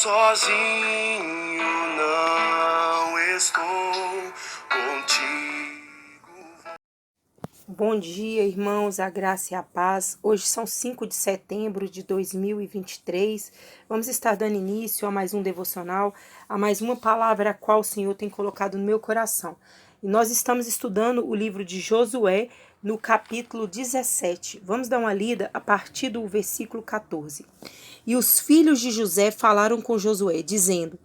sozinho não estou contigo. Bom dia, irmãos, a graça e a paz. Hoje são 5 de setembro de 2023. Vamos estar dando início a mais um devocional, a mais uma palavra a qual o Senhor tem colocado no meu coração. E nós estamos estudando o livro de Josué, no capítulo 17. Vamos dar uma lida a partir do versículo 14. E os filhos de José falaram com Josué, dizendo: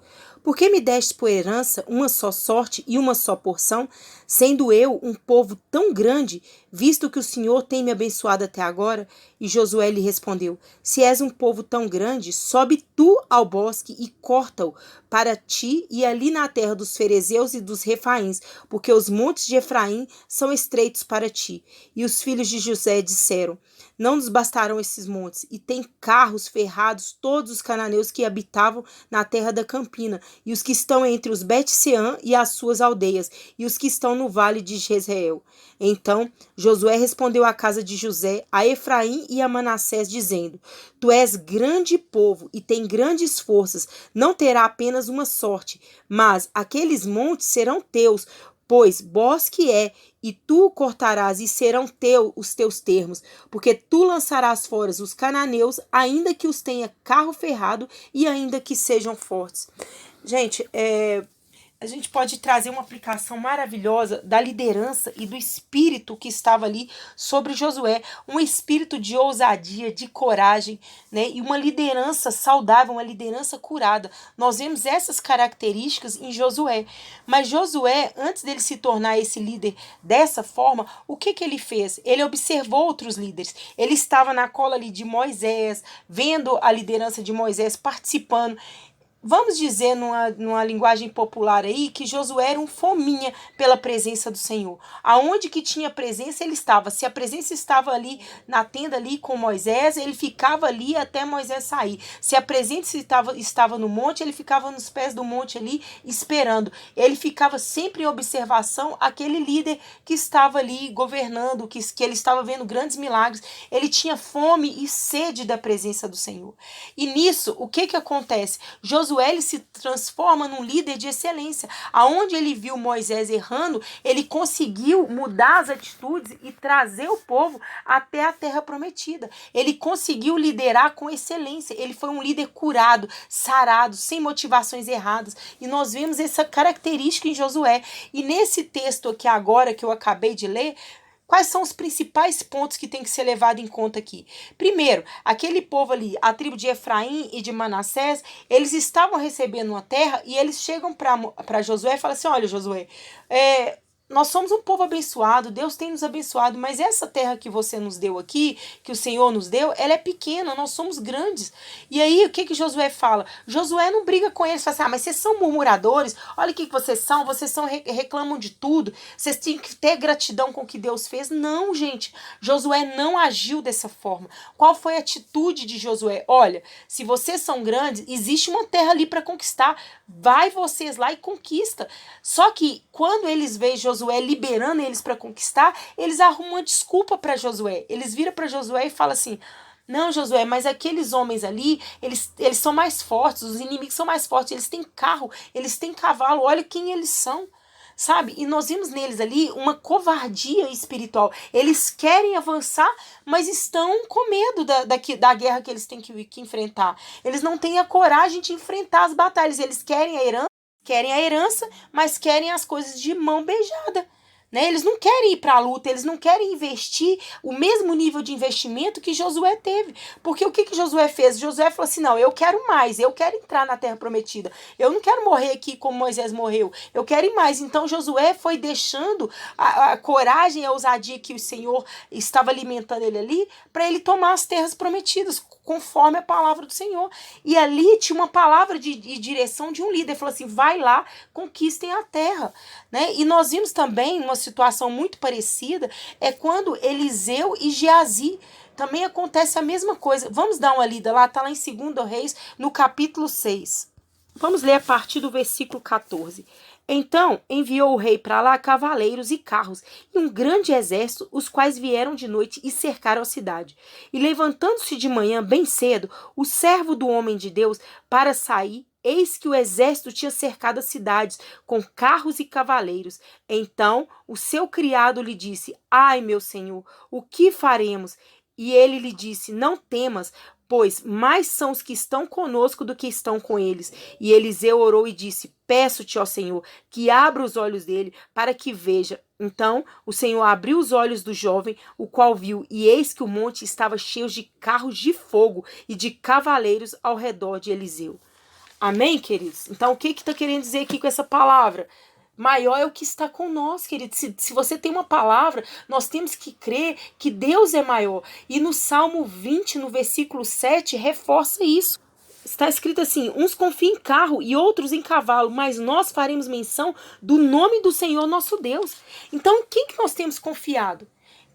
por que me deste por herança uma só sorte e uma só porção, sendo eu um povo tão grande, visto que o Senhor tem me abençoado até agora? E Josué lhe respondeu: se és um povo tão grande, sobe tu ao bosque e corta-o para ti e ali na terra dos ferezeus e dos refaíns, porque os montes de Efraim são estreitos para ti. E os filhos de José disseram: não nos bastarão esses montes, e tem carros ferrados todos os cananeus que habitavam na terra da campina, e os que estão entre os Bet-seã e as suas aldeias, e os que estão no vale de Jezreel. Então Josué respondeu à casa de José, a Efraim e a Manassés, dizendo: tu és grande povo e tem grandes forças, não terá apenas uma sorte, mas aqueles montes serão teus, pois bosque é, e tu o cortarás, e serão os teus termos, porque tu lançarás fora os cananeus, ainda que os tenha carro ferrado e ainda que sejam fortes. Gente, a gente pode trazer uma aplicação maravilhosa da liderança e do espírito que estava ali sobre Josué, um espírito de ousadia, de coragem, né? E uma liderança saudável, uma liderança curada. Nós vemos essas características em Josué. Mas Josué, antes dele se tornar esse líder dessa forma, o que ele fez? Ele observou outros líderes. Ele estava na cola ali de Moisés, vendo a liderança de Moisés, participando. Vamos dizer numa linguagem popular aí que Josué era um fominha pela presença do Senhor. Aonde que tinha presença, ele estava. Se a presença estava ali na tenda ali com Moisés, ele ficava ali até Moisés sair. Se a presença estava no monte, ele ficava nos pés do monte ali esperando. Ele ficava sempre em observação aquele líder que estava ali governando, que ele estava vendo grandes milagres. Ele tinha fome e sede da presença do Senhor. E nisso, o que acontece? Josué ele se transforma num líder de excelência. Aonde ele viu Moisés errando, ele conseguiu mudar as atitudes e trazer o povo até a terra prometida. Ele conseguiu liderar com excelência. Ele foi um líder curado, sarado, sem motivações erradas. E nós vemos essa característica em Josué. E nesse texto aqui agora que eu acabei de ler, quais são os principais pontos que tem que ser levado em conta aqui? Primeiro, aquele povo ali, a tribo de Efraim e de Manassés, eles estavam recebendo uma terra e eles chegam para Josué e falam assim: olha, Josué, nós somos um povo abençoado, Deus tem nos abençoado, mas essa terra que você nos deu aqui, que o Senhor nos deu, ela é pequena, nós somos grandes. E aí, o que Josué fala? Josué não briga com eles, fala assim: mas vocês são murmuradores, olha o que vocês reclamam de tudo, vocês têm que ter gratidão com o que Deus fez. Não, gente, Josué não agiu dessa forma. Qual foi a atitude de Josué? Olha, se vocês são grandes, existe uma terra ali para conquistar, vai vocês lá e conquista. Só que quando eles veem Josué liberando eles para conquistar, eles arrumam uma desculpa para Josué. Eles viram para Josué e falam assim: não, Josué, mas aqueles homens ali, eles são mais fortes, os inimigos são mais fortes, eles têm carro, eles têm cavalo, olha quem eles são. Sabe? E nós vimos neles ali uma covardia espiritual. Eles querem avançar, mas estão com medo da guerra que eles têm que enfrentar. Eles não têm a coragem de enfrentar as batalhas. Eles querem a herança, mas querem as coisas de mão beijada. Né? Eles não querem ir para a luta, eles não querem investir o mesmo nível de investimento que Josué teve. Porque o que Josué fez? Josué falou assim: não, eu quero mais, eu quero entrar na terra prometida. Eu não quero morrer aqui como Moisés morreu, eu quero ir mais. Então Josué foi deixando a coragem e a ousadia que o Senhor estava alimentando ele ali, para ele tomar as terras prometidas, conforme a palavra do Senhor. E ali tinha uma palavra de direção de um líder. Ele falou assim: vai lá, conquistem a terra. Né? E nós vimos também uma situação muito parecida, é quando Eliseu e Geazi, também acontece a mesma coisa. Vamos dar uma lida lá, está lá em 2 Reis, no capítulo 6. Vamos ler a partir do versículo 14. Então enviou o rei para lá cavaleiros e carros e um grande exército, os quais vieram de noite e cercaram a cidade. E levantando-se de manhã bem cedo, o servo do homem de Deus para sair, eis que o exército tinha cercado as cidades com carros e cavaleiros. Então o seu criado lhe disse: Ai, meu senhor, o que faremos? E ele lhe disse: Não temas, pois mais são os que estão conosco do que estão com eles. E Eliseu orou e disse: Peço-te, ó Senhor, que abra os olhos dele, para que veja. Então o Senhor abriu os olhos do jovem, o qual viu, e eis que o monte estava cheio de carros de fogo e de cavaleiros ao redor de Eliseu. Amém, queridos? Então, o que está querendo dizer aqui com essa palavra? Maior é o que está com nós, querido. Se você tem uma palavra, nós temos que crer que Deus é maior. E no Salmo 20, no versículo 7, reforça isso. Está escrito assim: uns confiam em carro e outros em cavalo, mas nós faremos menção do nome do Senhor nosso Deus. Então, quem que nós temos confiado?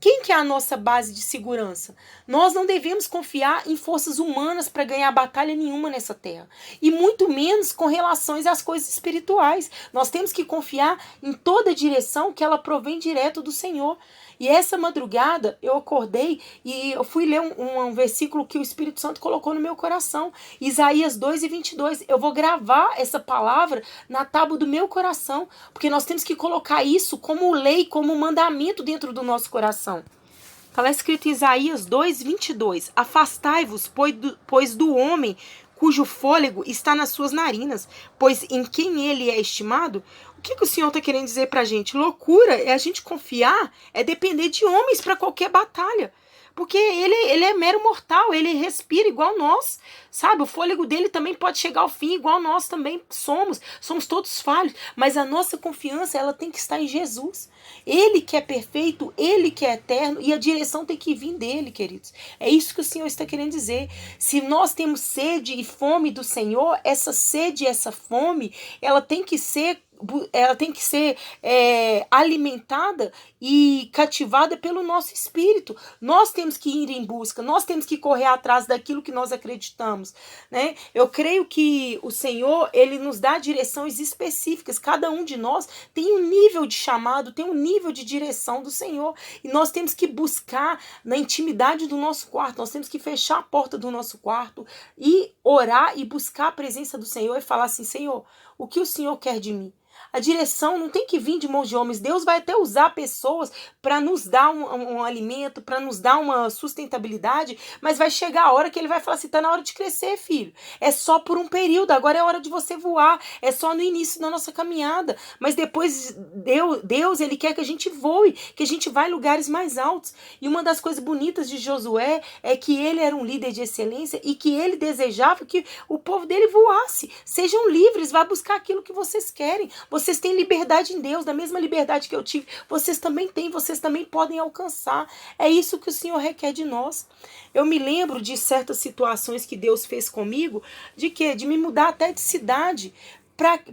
Quem que é a nossa base de segurança? Nós não devemos confiar em forças humanas para ganhar batalha nenhuma nessa terra. E muito menos com relações às coisas espirituais. Nós temos que confiar em toda direção que ela provém direto do Senhor. E essa madrugada eu acordei e eu fui ler um versículo que o Espírito Santo colocou no meu coração. Isaías 2:22. Eu vou gravar essa palavra na tábua do meu coração. Porque nós temos que colocar isso como lei, como mandamento dentro do nosso coração. Está lá escrito em Isaías 2:22. Afastai-vos, pois do homem cujo fôlego está nas suas narinas, pois em quem ele é estimado. O que o Senhor está querendo dizer para a gente? Loucura é a gente confiar, é depender de homens para qualquer batalha. Porque ele é mero mortal, ele respira igual nós, sabe? O fôlego dele também pode chegar ao fim, igual nós também somos. Somos todos falhos, mas a nossa confiança, ela tem que estar em Jesus. Ele que é perfeito, ele que é eterno, e a direção tem que vir dele, queridos. É isso que o Senhor está querendo dizer. Se nós temos sede e fome do Senhor, essa sede e essa fome, ela tem que ser alimentada e cativada pelo nosso espírito. Nós temos que ir em busca, nós temos que correr atrás daquilo que nós acreditamos, né? Eu creio que o Senhor, ele nos dá direções específicas. Cada um de nós tem um nível de chamado, tem um nível de direção do Senhor, e nós temos que buscar na intimidade do nosso quarto. Nós temos que fechar a porta do nosso quarto e orar e buscar a presença do Senhor e falar assim: Senhor, o que o Senhor quer de mim? A direção não tem que vir de mãos de homens. Deus vai até usar pessoas para nos dar um alimento, para nos dar uma sustentabilidade, mas vai chegar a hora que ele vai falar assim: tá na hora de crescer, filho. É só por um período, agora é hora de você voar. É só no início da nossa caminhada. Mas depois Deus, ele quer que a gente voe, que a gente vá em lugares mais altos. E uma das coisas bonitas de Josué é que ele era um líder de excelência e que ele desejava que o povo dele voasse. Sejam livres, vá buscar aquilo que vocês querem. Vocês têm liberdade em Deus, da mesma liberdade que eu tive, vocês também têm, vocês também podem alcançar. É isso que o Senhor requer de nós. Eu me lembro de certas situações que Deus fez comigo, de quê? De me mudar até de cidade,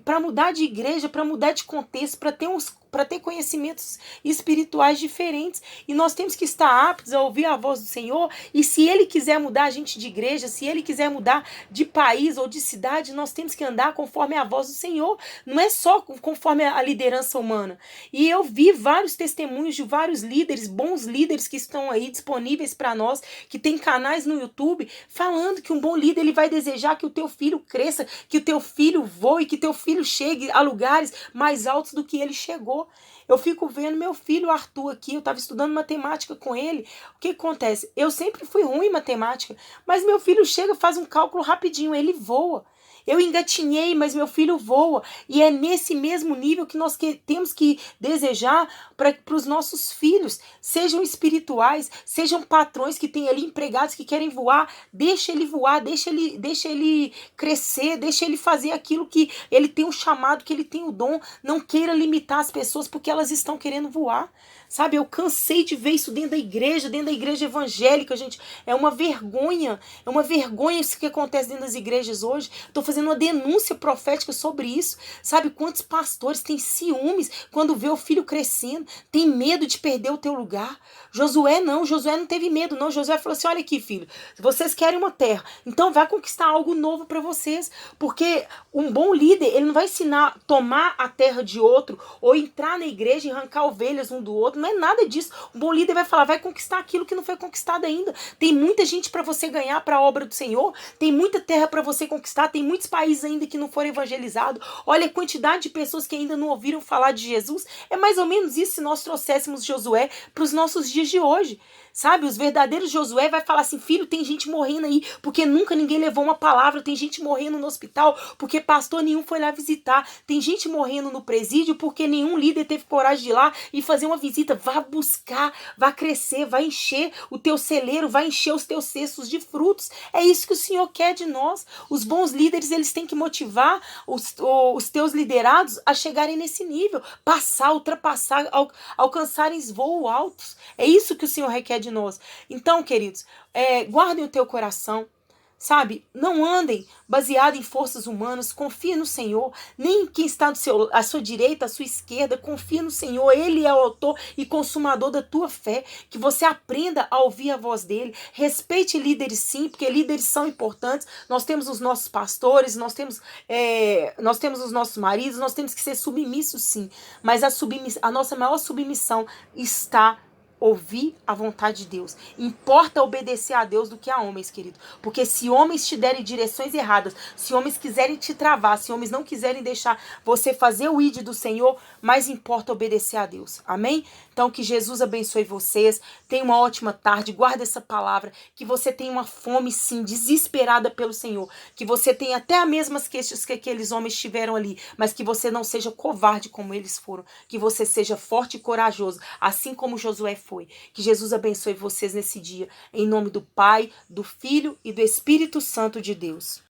para mudar de igreja, para mudar de contexto, para ter conhecimentos espirituais diferentes. E nós temos que estar aptos a ouvir a voz do Senhor. E se Ele quiser mudar a gente de igreja, se Ele quiser mudar de país ou de cidade, nós temos que andar conforme a voz do Senhor. Não é só conforme a liderança humana. E eu vi vários testemunhos de vários líderes, bons líderes que estão aí disponíveis para nós, que tem canais no YouTube, falando que um bom líder, ele vai desejar que o teu filho cresça, que o teu filho voe, que teu filho chegue a lugares mais altos do que ele chegou. Eu fico vendo meu filho Arthur aqui, eu estava estudando matemática com ele. O que acontece? Eu sempre fui ruim em matemática, mas meu filho chega, faz um cálculo rapidinho, ele voa. Eu engatinhei, mas meu filho voa. E é nesse mesmo nível que nós temos que desejar para os nossos filhos. Sejam espirituais, sejam patrões que têm ali empregados que querem voar. Deixa ele voar, deixa ele crescer, deixa ele fazer aquilo que ele tem o chamado, que ele tem o dom. Não queira limitar as pessoas porque elas estão querendo voar. Sabe, eu cansei de ver isso dentro da igreja evangélica, gente. É uma vergonha isso que acontece dentro das igrejas hoje. Estou fazendo fazendo uma denúncia profética sobre isso. Sabe quantos pastores têm ciúmes quando vê o filho crescendo, tem medo de perder o teu lugar? Josué não teve medo não. Josué falou assim: olha aqui, filho, vocês querem uma terra, então vai conquistar algo novo para vocês, porque um bom líder, ele não vai ensinar a tomar a terra de outro, ou entrar na igreja e arrancar ovelhas um do outro, não é nada disso. Um bom líder vai falar: vai conquistar aquilo que não foi conquistado ainda. Tem muita gente para você ganhar para a obra do Senhor, tem muita terra para você conquistar, tem muitos países ainda que não foram evangelizados. Olha a quantidade de pessoas que ainda não ouviram falar de Jesus. É mais ou menos isso se nós trouxéssemos Josué para os nossos dias de hoje. Sabe, os verdadeiros Josué vai falar assim: filho, tem gente morrendo aí porque nunca ninguém levou uma palavra, tem gente morrendo no hospital porque pastor nenhum foi lá visitar, tem gente morrendo no presídio porque nenhum líder teve coragem de ir lá e fazer uma visita. Vá buscar, vá crescer, vai encher o teu celeiro, vai encher os teus cestos de frutos. É isso que o Senhor quer de nós. Os bons líderes, eles têm que motivar os teus liderados a chegarem nesse nível, passar, ultrapassar, alcançarem voos altos. É isso que o Senhor requer de nós. Então, queridos, guardem o teu coração, sabe? Não andem baseado em forças humanas, confia no Senhor, nem em quem está à sua direita, à sua esquerda, confia no Senhor, Ele é o autor e consumador da tua fé, que você aprenda a ouvir a voz dEle, respeite líderes sim, porque líderes são importantes, nós temos os nossos pastores, nós temos os nossos maridos, nós temos que ser submissos sim, mas a nossa maior submissão está ouvir a vontade de Deus. Importa obedecer a Deus do que a homens, querido. Porque se homens te derem direções erradas, se homens quiserem te travar, se homens não quiserem deixar você fazer o ide do Senhor, mais importa obedecer a Deus. Amém? Então que Jesus abençoe vocês. Tenha uma ótima tarde. Guarda essa palavra. Que você tenha uma fome, sim, desesperada pelo Senhor. Que você tenha até as mesmas queixas que aqueles homens tiveram ali. Mas que você não seja covarde como eles foram. Que você seja forte e corajoso. Assim como Josué foi. Que Jesus abençoe vocês nesse dia. Em nome do Pai, do Filho e do Espírito Santo de Deus.